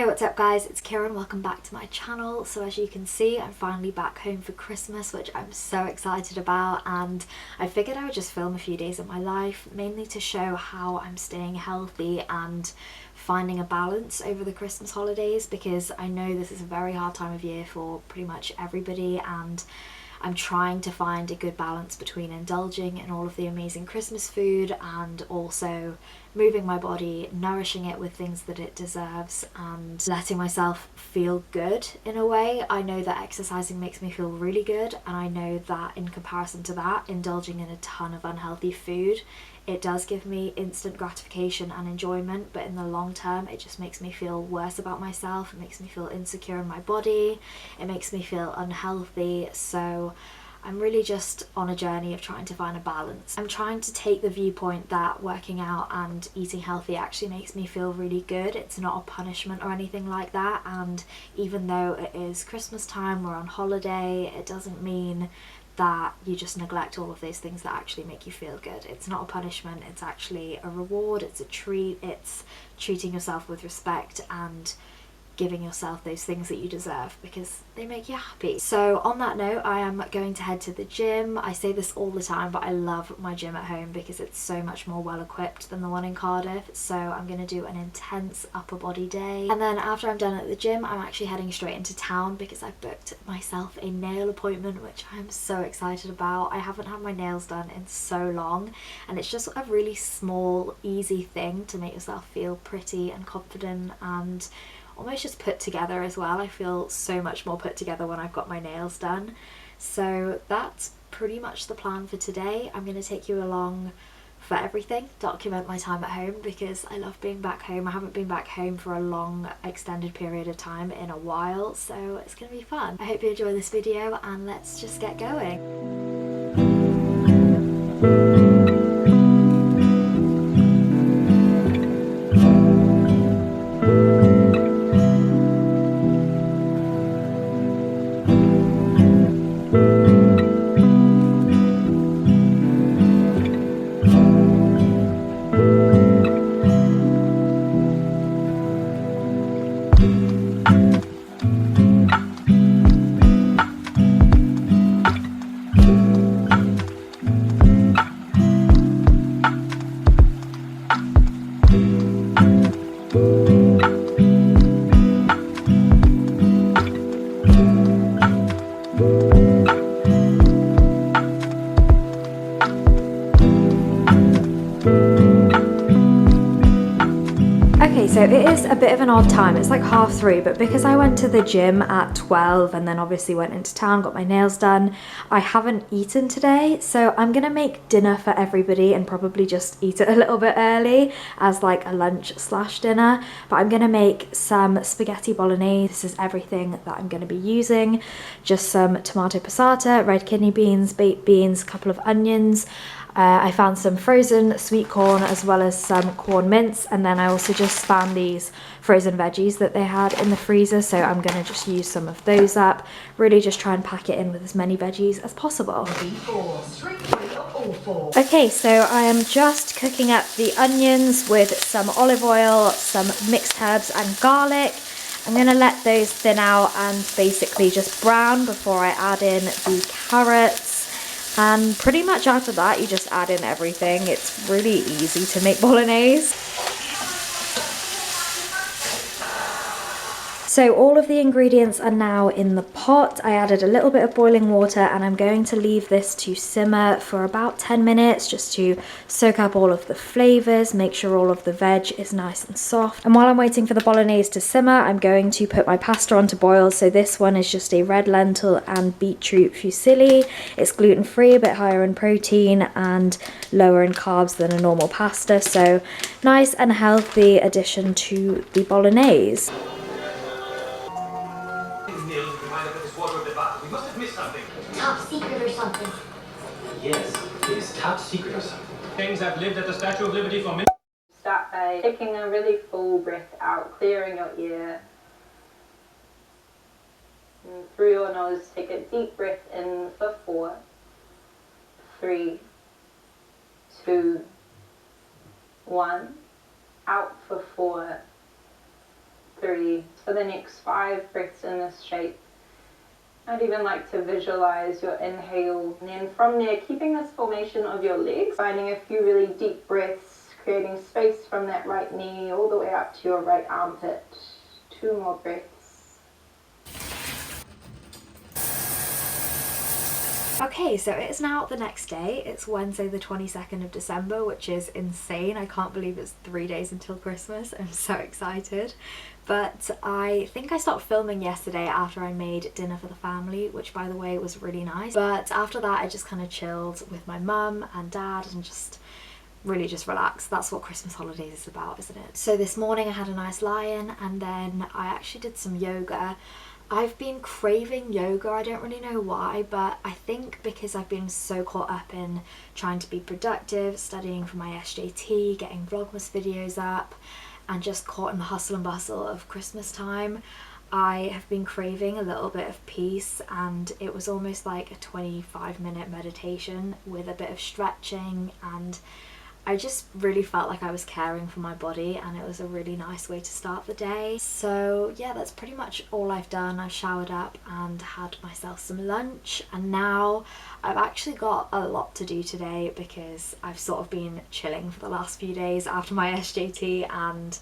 Hey, what's up guys, it's Kieran, welcome back to my channel. So as you can see, I'm finally back home for Christmas, which I'm so excited about, and I figured I would just film a few days of my life, mainly to show how I'm staying healthy and finding a balance over the Christmas holidays, because I know this is a very hard time of year for pretty much everybody, and I'm trying to find a good balance between indulging in all of the amazing Christmas food and also moving my body, nourishing it with things that it deserves, and letting myself feel good in a way. I know that exercising makes me feel really good, and I know that in comparison to that, indulging in a ton of unhealthy food, it does give me instant gratification and enjoyment, but in the long term it just makes me feel worse about myself. It makes me feel insecure in my body, it makes me feel unhealthy. So I'm really just on a journey of trying to find a balance. I'm trying to take the viewpoint that working out and eating healthy actually makes me feel really good. It's not a punishment or anything like that, and even though it is Christmas time, we're on holiday, it doesn't mean that you just neglect all of those things that actually make you feel good. It's not a punishment, it's actually a reward, it's a treat, it's treating yourself with respect and giving yourself those things that you deserve because they make you happy. So on that note, I am going to head to the gym. I say this all the time, but I love my gym at home because it's so much more well equipped than the one in Cardiff. So I'm going to do an intense upper body day, and then after I'm done at the gym, I'm actually heading straight into town because I've booked myself a nail appointment, which I'm so excited about. I haven't had my nails done in so long, and it's just a really small, easy thing to make yourself feel pretty and confident and almost just put together as well. I feel so much more put together when I've got my nails done. So that's pretty much the plan for today. I'm going to take you along for everything, document my time at home because I love being back home. I haven't been back home for a long extended period of time in a while, so it's going to be fun. I hope you enjoy this video and let's just get going. Okay, so it is a bit of an odd time. It's like 3:30, but because I went to the gym at 12 and then obviously went into town, got my nails done, I haven't eaten today. So I'm gonna make dinner for everybody and probably just eat it a little bit early as like a lunch slash dinner. But I'm gonna make some spaghetti bolognese. This is everything that I'm gonna be using. Just some tomato passata, red kidney beans, baked beans, a couple of onions. I found some frozen sweet corn as well as some corn mince, and then I also just found these frozen veggies that they had in the freezer, so I'm going to just use some of those up. Really just try and pack it in with as many veggies as possible. Okay, so I am just cooking up the onions with some olive oil, some mixed herbs and garlic. I'm going to let those thin out and basically just brown before I add in the carrots. And pretty much after that, you just add in everything. It's really easy to make bolognese. So all of the ingredients are now in the pot. I added a little bit of boiling water and I'm going to leave this to simmer for about 10 minutes just to soak up all of the flavors, make sure all of the veg is nice and soft. And while I'm waiting for the bolognese to simmer, I'm going to put my pasta on to boil. So this one is just a red lentil and beetroot fusilli. It's gluten-free, a bit higher in protein and lower in carbs than a normal pasta. So nice and healthy addition to the bolognese. We must have missed something. Top secret or something. Yes, it is top secret or something. Things have lived at the Statue of Liberty for minutes. Start by taking a really full breath out, clearing your ear. And through your nose, take a deep breath in for 4, 3, 2, 1. Out for 4, 3. For the next 5 breaths in this shape, I'd even like to visualize your inhale, and then from there, keeping this formation of your legs, finding a few really deep breaths, creating space from that right knee all the way up to your right armpit. 2 more breaths. Okay, so it's now the next day. It's Wednesday the 22nd of December, which is insane. I can't believe it's 3 days until Christmas. I'm so excited. But I think I stopped filming yesterday after I made dinner for the family, which by the way was really nice. But after that I just kind of chilled with my mum and dad and just really just relax. That's what Christmas holidays is about, isn't it? So this morning I had a nice lie-in and then I actually did some yoga. I've been craving yoga, I don't really know why, but I think because I've been so caught up in trying to be productive, studying for my SJT, getting Vlogmas videos up, and just caught in the hustle and bustle of Christmas time, I have been craving a little bit of peace, and it was almost like a 25-minute meditation with a bit of stretching, and I just really felt like I was caring for my body, and it was a really nice way to start the day. So yeah, that's pretty much all I've done. I've showered up and had myself some lunch, and now I've actually got a lot to do today because I've sort of been chilling for the last few days after my SJT, and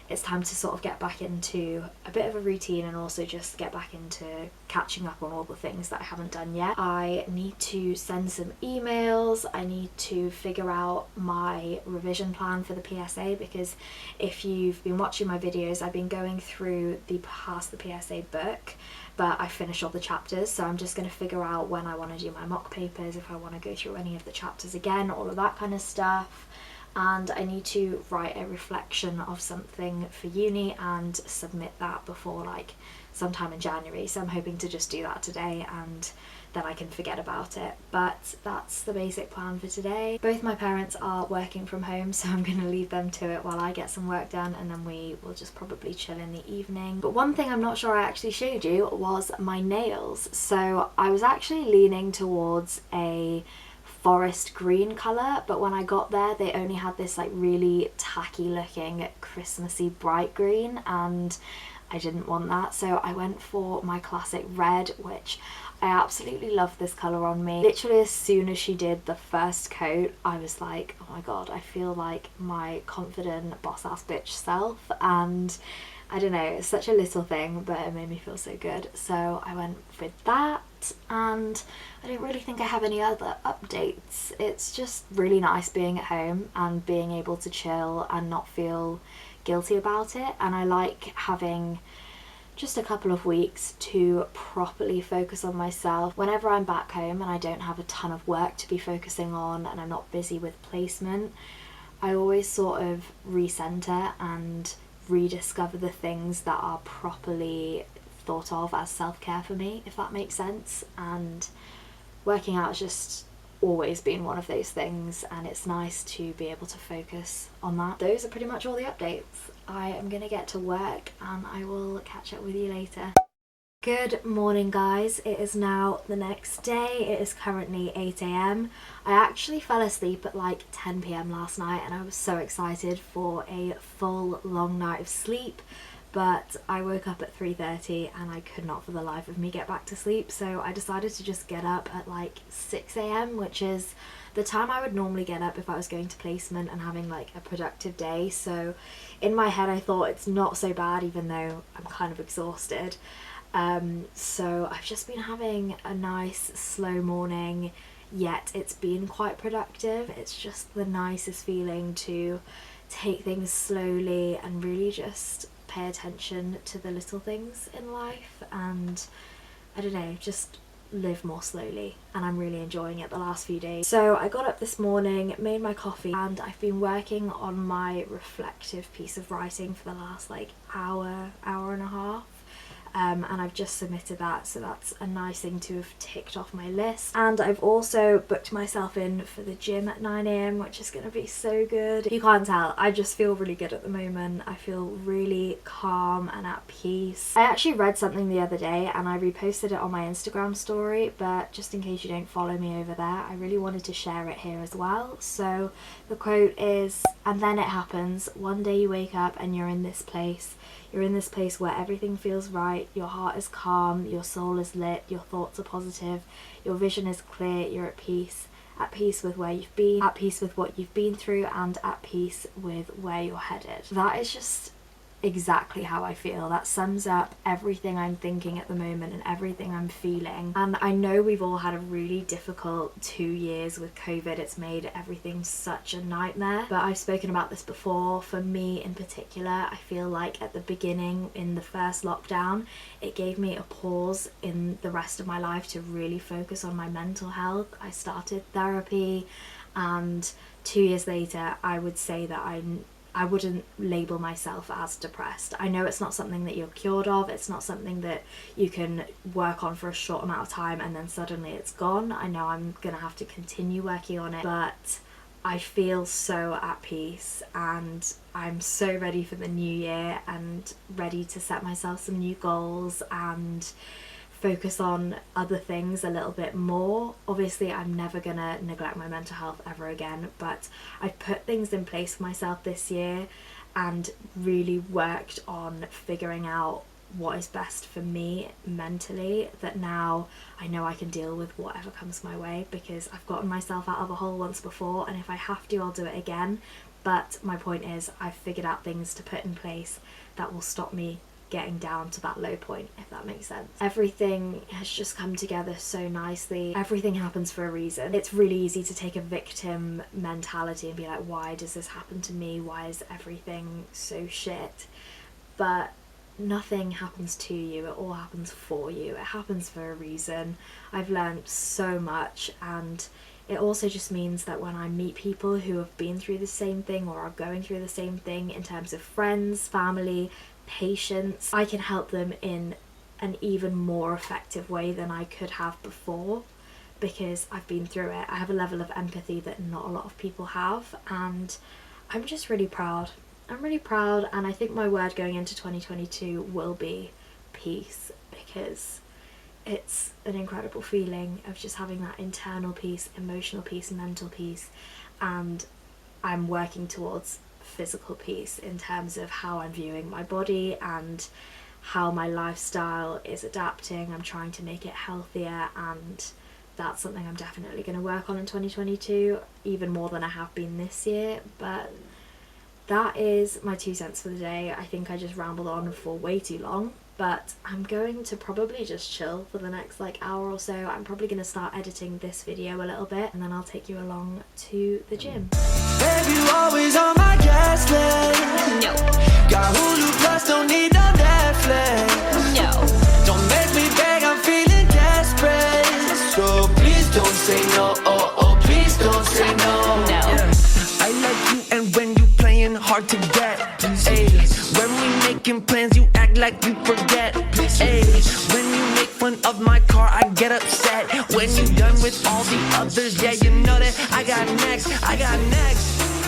it's time to sort of get back into a bit of a routine and also just get back into catching up on all the things that I haven't done yet. I need to send some emails, I need to figure out my revision plan for the PSA, because if you've been watching my videos, I've been going through the Pass the PSA book, but I finished all the chapters, so I'm just going to figure out when I want to do my mock papers, if I want to go through any of the chapters again, all of that kind of stuff. And I need to write a reflection of something for uni and submit that before like sometime in January, so I'm hoping to just do that today and then I can forget about it. But that's the basic plan for today. Both my parents are working from home, so I'm going to leave them to it while I get some work done, and then we will just probably chill in the evening. But one thing I'm not sure I actually showed you was my nails. So I was actually leaning towards a forest green colour, but when I got there they only had this like really tacky looking Christmassy bright green, and I didn't want that, so I went for my classic red, which I absolutely love this colour on me. Literally as soon as she did the first coat I was like, oh my god, I feel like my confident boss ass bitch self, and I don't know, it's such a little thing but it made me feel so good, so I went with that. And I don't really think I have any other updates. It's just really nice being at home and being able to chill and not feel guilty about it, and I like having just a couple of weeks to properly focus on myself. Whenever I'm back home and I don't have a ton of work to be focusing on and I'm not busy with placement, I always sort of recenter and rediscover the things that are properly thought of as self-care for me, if that makes sense. And working out has just always been one of those things, and it's nice to be able to focus on that. Those are pretty much all the updates. I am gonna get to work and I will catch up with you later. Good morning guys, it is now the next day. It is currently 8 AM. I actually fell asleep at like 10 PM last night and I was so excited for a full long night of sleep, but I woke up at 3:30 and I could not for the life of me get back to sleep, so I decided to just get up at like 6 AM, which is the time I would normally get up if I was going to placement and having like a productive day. So in my head I thought it's not so bad even though I'm kind of exhausted. So I've just been having a nice slow morning, yet it's been quite productive. It's just the nicest feeling to take things slowly and really just pay attention to the little things in life, and I don't know, just live more slowly, and I'm really enjoying it the last few days. So I got up this morning, made my coffee, and I've been working on my reflective piece of writing for the last like hour and a half. And I've just submitted that, so that's a nice thing to have ticked off my list. And I've also booked myself in for the gym at 9 AM, which is going to be so good. If you can't tell, I just feel really good at the moment. I feel really calm and at peace. I actually read something the other day and I reposted it on my Instagram story, but just in case you don't follow me over there, I really wanted to share it here as well. So the quote is, "And then it happens, one day you wake up and you're in this place. You're in this place where everything feels right, your heart is calm, your soul is lit, your thoughts are positive, your vision is clear, you're at peace with where you've been, at peace with what you've been through, and at peace with where you're headed. That is just exactly how I feel. That sums up everything I'm thinking at the moment and everything I'm feeling. And I know we've all had a really difficult 2 years with COVID. It's made everything such a nightmare, but I've spoken about this before. For me in particular, I feel like at the beginning, in the first lockdown, it gave me a pause in the rest of my life to really focus on my mental health. I started therapy, and 2 years later I would say that I wouldn't label myself as depressed. I know it's not something that you're cured of, it's not something that you can work on for a short amount of time and then suddenly it's gone. I know I'm gonna have to continue working on it, but I feel so at peace and I'm so ready for the new year and ready to set myself some new goals and focus on other things a little bit more. Obviously I'm never gonna neglect my mental health ever again, but I've put things in place for myself this year and really worked on figuring out what is best for me mentally, that now I know I can deal with whatever comes my way, because I've gotten myself out of a hole once before, and if I have to, I'll do it again. But my point is, I've figured out things to put in place that will stop me getting down to that low point, if that makes sense. Everything has just come together so nicely. Everything happens for a reason. It's really easy to take a victim mentality and be like, why does this happen to me? Why is everything so shit? But nothing happens to you, it all happens for you. It happens for a reason. I've learned so much, and it also just means that when I meet people who have been through the same thing or are going through the same thing in terms of friends, family, patients, I can help them in an even more effective way than I could have before, because I've been through it. I have a level of empathy that not a lot of people have, and I'm just really proud. I'm really proud, and I think my word going into 2022 will be peace, because it's an incredible feeling of just having that internal peace, emotional peace, mental peace, and I'm working towards physical peace in terms of how I'm viewing my body and how my lifestyle is adapting. I'm trying to make it healthier, and that's something I'm definitely going to work on in 2022, even more than I have been this year. But that is my 2 cents for the day. I think I just rambled on for way too long, but I'm going to probably just chill for the next hour or so. I'm probably going to start editing this video a little bit, and then I'll take you along to the gym. Babe, you always on my gas lane. No. Got Hulu Plus, don't need no Netflix. No. Don't make me beg, I'm feeling desperate. So please don't say no, oh, please don't say no. No. Yeah. I like you, and when you playing hard to get. Ay, when we making plans, you act like you forget. Ay, when you make fun of my car, I get upset. When you done with all the others, yeah, you know that I got next.